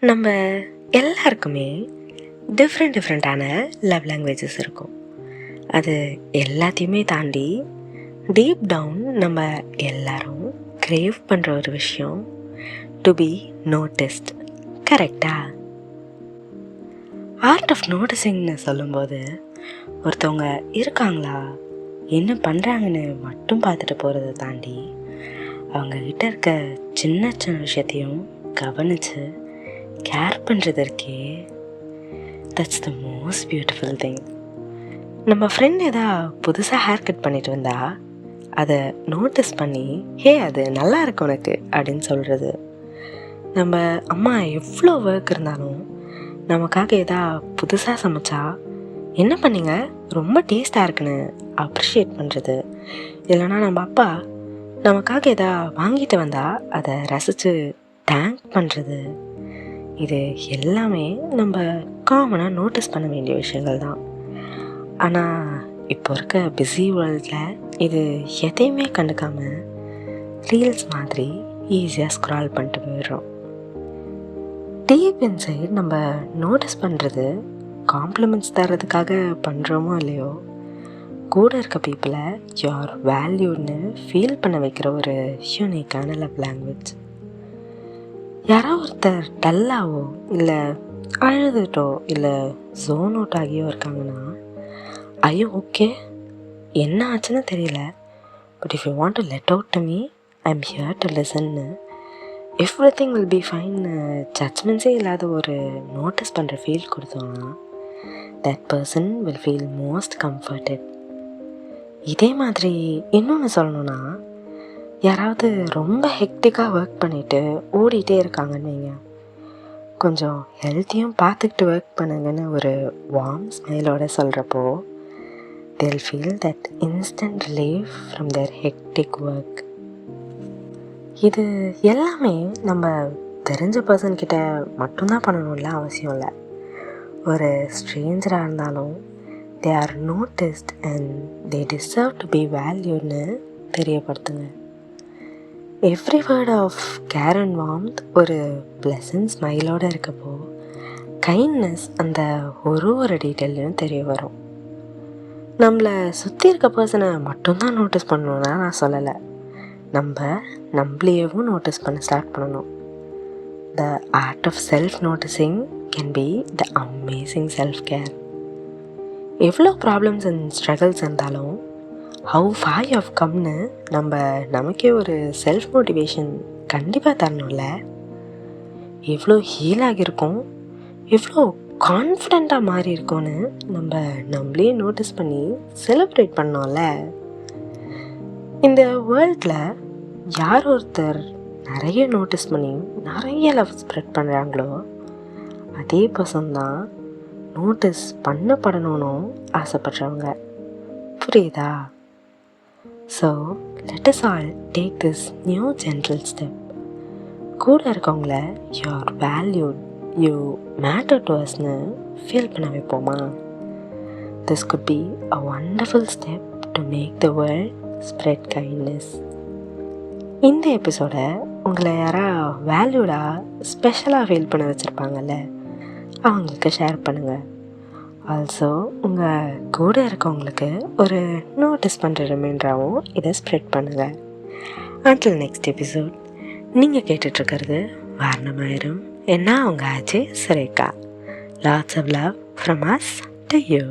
நம்ம எல்லாருக்குமே டிஃப்ரெண்ட்டான லவ் லாங்குவேஜஸ் இருக்கும். அது எல்லாத்தையுமே தாண்டி டீப் டவுன் நம்ம எல்லாரும் கிரேவ் பண்ணுற ஒரு விஷயம் டு பி நோட்டிஸ்ட். கரெக்டா? ஆர்ட் ஆஃப் நோட்டிஸிங்னு சொல்லும்போது ஒருத்தவங்க இருக்காங்களா, என்ன பண்ணுறாங்கன்னு மட்டும் பார்த்துட்டு போகிறத தாண்டி அவங்கக்கிட்ட இருக்க சின்ன சின்ன விஷயத்தையும் கவனித்து கேர் பண்ணுறதற்கே that's the most beautiful thing. நம்ம ஃப்ரெண்ட் புதுசாக ஹேர் கட் பண்ணிட்டு வந்தா அதை நோட்டீஸ் பண்ணி ஹே அது நல்லா இருக்கு உனக்கு அப்படின்னு சொல்கிறது. நம்ம அம்மா எவ்வளோ ஒர்க் இருந்தாலும் நமக்காக புதுசாக சமைச்சா என்ன பண்ணீங்க ரொம்ப டேஸ்ட்டாக இருக்குன்னு அப்ரிஷியேட் பண்ணுறது. இல்லைனா நம்ம அப்பா நமக்காக வாங்கிட்டு வந்தால் அதை ரசித்து தேங்க் பண்ணுறது. இது எல்லாமே நம்ம காமனாக நோட்டீஸ் பண்ண வேண்டிய விஷயங்கள் தான். ஆனால் இப்போ இருக்க பிஸி வேர்ல்டில் இது எதையுமே கண்டுக்காமல் ரீல்ஸ் மாதிரி ஈஸியாக ஸ்க்ரால் பண்ணிட்டு போயிடுறோம். டீப் இன்சைட் நம்ம நோட்டீஸ் பண்ணுறது காம்ப்ளிமெண்ட்ஸ் தர்றதுக்காக பண்ணுறோமோ இல்லையோ, கூட இருக்க பீப்புளை யூஆர் வேல்யூன்னு ஃபீல் பண்ண வைக்கிற ஒரு யூனிக்கான லவ் லாங்குவேஜ். யாராவது ஒருத்தர் டல்லாவோ இல்லை அழுதுட்டோ இல்லை ஜோன் அவுட் ஆகியோ இருக்காங்கன்னா, ஐயோ ஓகே என்ன ஆச்சுன்னு தெரியல, but if you want to let out to me I am here to லிசன்னு, எவ்ரி திங் வில் பி ஃபைன்னு ஜட்ஜ்மெண்ட்ஸே இல்லாத ஒரு நோட்டீஸ் பண்ணுற ஃபீல் கொடுத்தோன்னா that person will feel most comforted. இதே மாதிரி இன்னொன்று சொல்லணுன்னா, யாராவது ரொம்ப ஹெக்டிக்காக ஒர்க் பண்ணிவிட்டு ஓடிட்டே இருக்காங்கன்னு வைங்க, கொஞ்சம் ஹெல்த்தியும் பார்த்துக்கிட்டு ஒர்க் பண்ணுங்கன்னு ஒரு வார்ம் ஸ்மைலோட சொல்கிறப்போ they'll feel that instant relief from their hectic work. இது எல்லாமே நம்ம தெரிஞ்ச பர்சன்கிட்ட மட்டும்தான் பண்ணணும்ல அவசியம் இல்லை. ஒரு ஸ்ட்ரேஞ்சராக இருந்தாலும் they are noticed and they deserve to be valuedன்னு தெரியப்படுத்துங்க. Every word of care and warmth ஒரு ப்ளசன்ட் ஸ்மைலோடு இருக்கப்போ கைண்ட்னஸ் அந்த ஒரு டீட்டெயிலையும் தெரிய வரும். நம்மளை சுற்றி இருக்க பர்சனை மட்டும்தான் நோட்டீஸ் பண்ணணுன்னா நான் சொல்லலை, நம்மளையவும் நோட்டீஸ் பண்ண ஸ்டார்ட் பண்ணணும். The art of self noticing can be the amazing self care. எவ்வளோ ப்ராப்ளம்ஸ் அண்ட் ஸ்ட்ரகிள்ஸ் இருந்தாலும் ஹவு ஃபார் யூ ஹவ் கம்னு நமக்கே ஒரு செல்ஃப் மோட்டிவேஷன் கண்டிப்பாக தரணும்ல. எவ்வளோ ஹீல் ஆகியிருக்கோம், எவ்வளோ கான்ஃபிடெண்ட்டாக மாறி இருக்கோன்னு நம்மளே நோட்டீஸ் பண்ணி செலிப்ரேட் பண்ணோம்ல. இந்த வேர்ல்டில் யார் ஒருத்தர் நிறைய நோட்டீஸ் பண்ணி நிறைய லவ் ஸ்ப்ரெட் பண்ணுறாங்களோ அதே பர்சன் தான் நோட்டீஸ் பண்ணப்படணும்னு ஆசைப்படுறவங்க. புரியுதா? So let us all take this new gentle step. கூட இருக்கவங்கள you are valued, you matter to அஸ்னு ஃபீல் பண்ண வைப்போமா? This could be a wonderful step to make the world spread kindness. இந்த எபிசோடை உங்களை வேல்யூடாக ஸ்பெஷலாக ஃபீல் பண்ண வச்சுருப்பாங்கல்ல, அவங்களுக்கு ஷேர் பண்ணுங்கள். ஆல்சோ உங்கள் கூட இருக்கவங்களுக்கு ஒரு நோட்டீஸ் பண்ணுற ரிமைண்டராகவும் இதை ஸ்ப்ரெட் பண்ணுங்கள். அன்டில் நெக்ஸ்ட் எபிசோட், நீங்கள் கேட்டுட்ருக்கிறது வாரணமாயிரம். என்ன அவங்க ஆச்சு Sureka. Lots of love from us to you.